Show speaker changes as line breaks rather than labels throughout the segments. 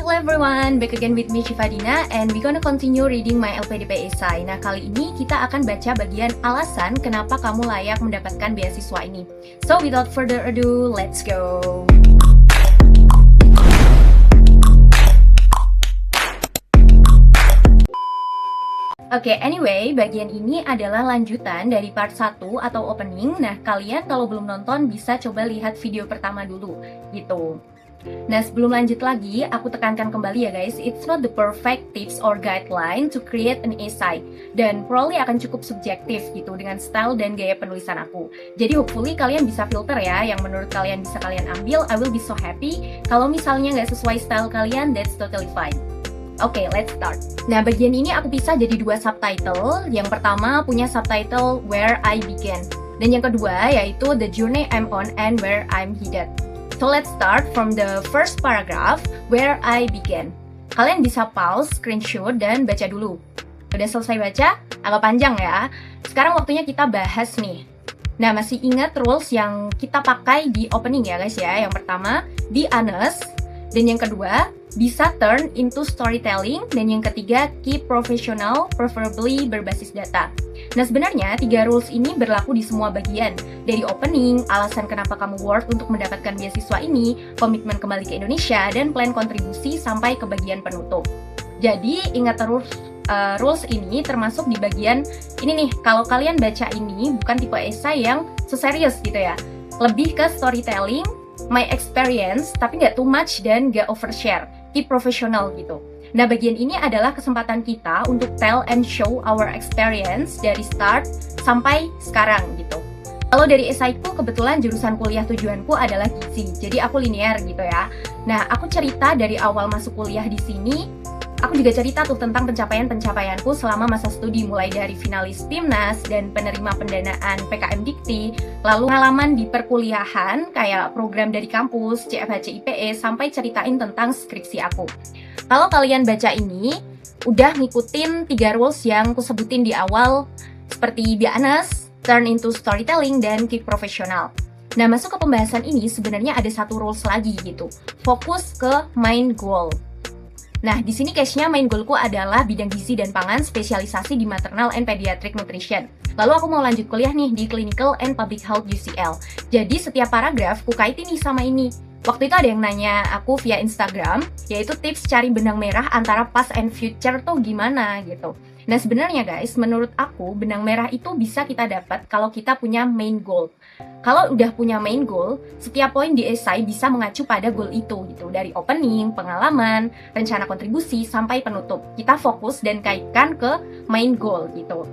Hello everyone, back again with me Shifadina and we gonna continue reading my LPDP Essay. Nah, kali ini kita akan baca bagian alasan kenapa kamu layak mendapatkan beasiswa ini. So, without further ado, let's go! Oke, anyway, bagian ini adalah lanjutan dari part 1 atau opening. Nah, kalian kalau belum nonton bisa coba lihat video pertama dulu, gitu. Nah, sebelum lanjut lagi, aku tekankan kembali ya guys, it's not the perfect tips or guideline to create an essay. Dan probably akan cukup subjektif gitu dengan style dan gaya penulisan aku. Jadi hopefully kalian bisa filter ya, yang menurut kalian bisa kalian ambil, I will be so happy. Kalau misalnya nggak sesuai style kalian, that's totally fine. Oke, let's start. Nah, bagian ini aku pisah jadi dua subtitle. Yang pertama punya subtitle Where I Began. Dan yang kedua yaitu The Journey I'm On and Where I'm Headed. So let's start from the first paragraph, Where I Began. Kalian bisa pause, screenshot, dan baca dulu. Udah selesai baca? Agak panjang ya. Sekarang waktunya kita bahas nih. Nah, masih ingat rules yang kita pakai di opening ya guys ya. Yang pertama, be honest. Dan yang kedua, bisa turn into storytelling. Dan yang ketiga, keep professional, preferably berbasis data. Nah, sebenarnya 3 rules ini berlaku di semua bagian. Dari opening, alasan kenapa kamu worth untuk mendapatkan beasiswa ini, komitmen kembali ke Indonesia, dan plan kontribusi sampai ke bagian penutup. Jadi, ingat terus rules ini termasuk di bagian ini nih. Kalau kalian baca ini, bukan tipe esai yang seserius gitu ya. Lebih ke storytelling, my experience, tapi nggak too much dan nggak overshare. Keep professional gitu. Nah, bagian ini adalah kesempatan kita untuk tell and show our experience dari start sampai sekarang gitu. Kalau dari esaiku, kebetulan jurusan kuliah tujuanku adalah gizi, jadi aku linear gitu ya. Nah, aku cerita dari awal masuk kuliah di sini. Aku juga cerita tuh tentang pencapaian-pencapaianku selama masa studi, mulai dari finalis PIMNAS dan penerima pendanaan PKM Dikti, lalu pengalaman di perkuliahan kayak program dari kampus, CFHC IPE, sampai ceritain tentang skripsi aku. Kalau kalian baca ini, udah ngikutin 3 rules yang kusebutin di awal, seperti be honest, turn into storytelling, dan keep professional. Nah, masuk ke pembahasan ini sebenarnya ada 1 rules lagi gitu, fokus ke main goal. Nah, di sini case-nya main goalku adalah bidang gizi dan pangan, spesialisasi di maternal and pediatric nutrition. Lalu aku mau lanjut kuliah nih di Clinical and Public Health UCL. Jadi setiap paragraf ku kaitin nih sama ini. Waktu itu ada yang nanya aku via Instagram, yaitu tips cari benang merah antara past and future tuh gimana gitu. Nah, sebenarnya guys, menurut aku benang merah itu bisa kita dapat kalau kita punya main goal. Kalau udah punya main goal, setiap poin di esai bisa mengacu pada goal itu gitu. Dari opening, pengalaman, rencana kontribusi, sampai penutup. Kita fokus dan kaitkan ke main goal gitu.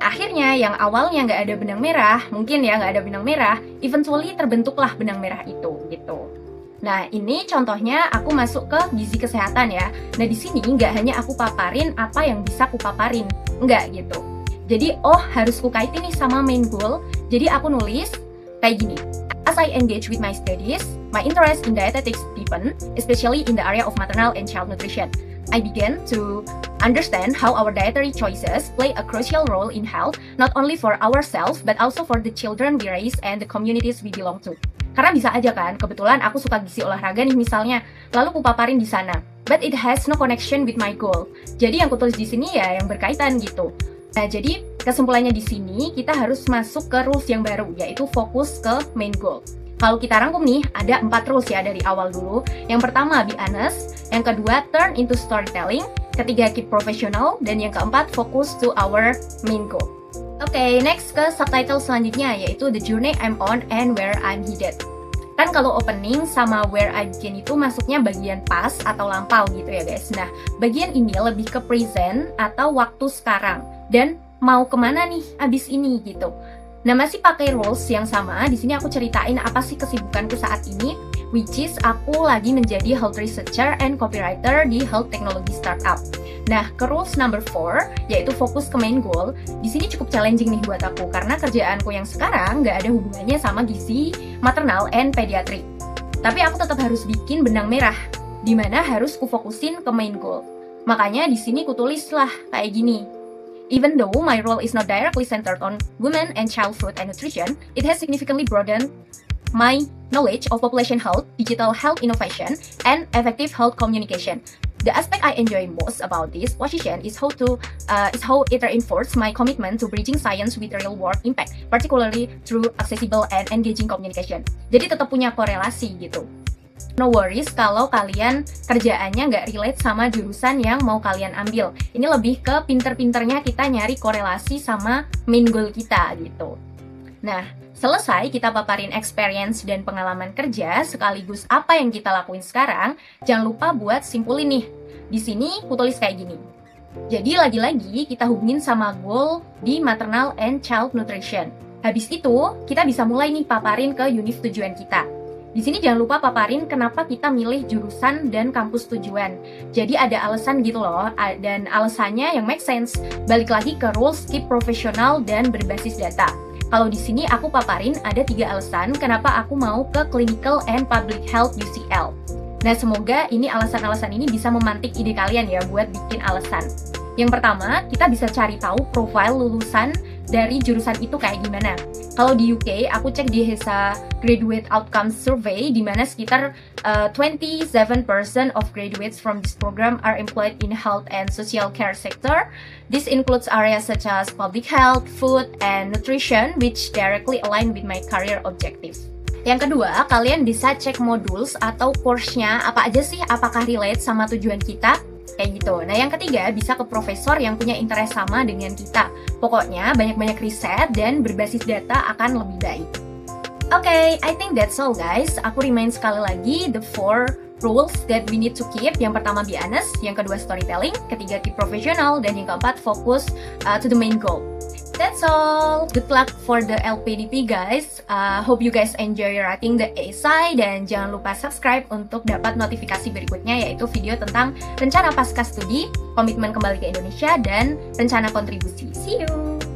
Akhirnya yang awalnya nggak ada benang merah, mungkin ya nggak ada benang merah, eventually terbentuklah benang merah itu gitu. Nah, ini contohnya aku masuk ke gizi kesehatan ya. Nah, di sini nggak hanya aku paparin apa yang bisa aku paparin, nggak gitu. Jadi, harus ku kaitin nih sama main goal. Jadi, aku nulis kayak gini. As I engage with my studies, my interest in dietetics deepen, especially in the area of maternal and child nutrition. I began to understand how our dietary choices play a crucial role in health, not only for ourselves, but also for the children we raise and the communities we belong to. Karena bisa aja kan, kebetulan aku suka gizi olahraga nih misalnya, lalu ku paparin di sana. But it has no connection with my goal. Jadi yang kutulis di sini ya yang berkaitan gitu. Nah, jadi kesimpulannya di sini kita harus masuk ke rules yang baru, yaitu fokus ke main goal. Kalau kita rangkum nih, ada 4 rules ya dari awal dulu. Yang pertama, be honest. Yang kedua, turn into storytelling. Ketiga, keep professional. Dan yang keempat, focus to our main goal. Oke, next ke subtitle selanjutnya, yaitu The Journey I'm On and Where I'm Headed. Kan kalau opening sama Where I Begin itu masuknya bagian past atau lampau gitu ya guys. Nah, bagian ini lebih ke present atau waktu sekarang. Dan mau kemana nih abis ini gitu. Nah, masih pakai rules yang sama. Di sini aku ceritain apa sih kesibukanku saat ini, which is aku lagi menjadi health researcher and copywriter di health technology startup. Nah, ke rules number 4, yaitu fokus ke main goal, di sini cukup challenging nih buat aku, karena kerjaanku yang sekarang nggak ada hubungannya sama gizi, maternal, and pediatric. Tapi aku tetap harus bikin benang merah, di mana harus kufokusin ke main goal. Makanya di sini kutulislah kayak gini. Even though my role is not directly centered on women and child food and nutrition, it has significantly broadened my knowledge of population health, digital health innovation, and effective health communication. The aspect I enjoy most about this position is how it reinforces my commitment to bridging science with real world impact, particularly through accessible and engaging communication. Jadi tetap punya korelasi gitu. No worries kalau kalian kerjaannya nggak relate sama jurusan yang mau kalian ambil. Ini lebih ke pinter-pinternya kita nyari korelasi sama main goal kita gitu. Nah, selesai kita paparin experience dan pengalaman kerja sekaligus apa yang kita lakuin sekarang, jangan lupa buat simpulin nih. Di sini aku tulis kayak gini. Jadi lagi-lagi kita hubungin sama goal di maternal and child nutrition. Habis itu, kita bisa mulai nih paparin ke univ tujuan kita. Di sini jangan lupa paparin kenapa kita milih jurusan dan kampus tujuan. Jadi ada alasan gitu loh, dan alasannya yang make sense. Balik lagi ke rules keep profesional dan berbasis data. Kalau di sini aku paparin ada 3 alasan kenapa aku mau ke Clinical and Public Health UCL. Nah, semoga ini alasan-alasan ini bisa memantik ide kalian ya buat bikin alasan. Yang pertama, kita bisa cari tahu profil lulusan dari jurusan itu kayak gimana. Kalau di UK, aku cek di HESA Graduate Outcomes Survey, di mana sekitar 27% of graduates from this program are employed in health and social care sector. This includes areas such as public health, food, and nutrition, which directly align with my career objectives. Yang kedua, kalian bisa cek modules atau course-nya apa aja sih, apakah relate sama tujuan kita, kayak gitu. Nah, yang ketiga, bisa ke profesor yang punya interest sama dengan kita. Pokoknya, banyak-banyak riset dan berbasis data akan lebih baik. Okay, I think that's all guys. Aku remind sekali lagi the 4 rules that we need to keep. Yang pertama, be honest. Yang kedua, storytelling. Ketiga, keep professional. Dan yang keempat, fokus to the main goal. That's all. Good luck for the LPDP guys. Hope you guys enjoy writing the essay. Dan jangan lupa subscribe untuk dapat notifikasi berikutnya, yaitu video tentang rencana pasca studi, komitmen kembali ke Indonesia, dan rencana kontribusi. See you!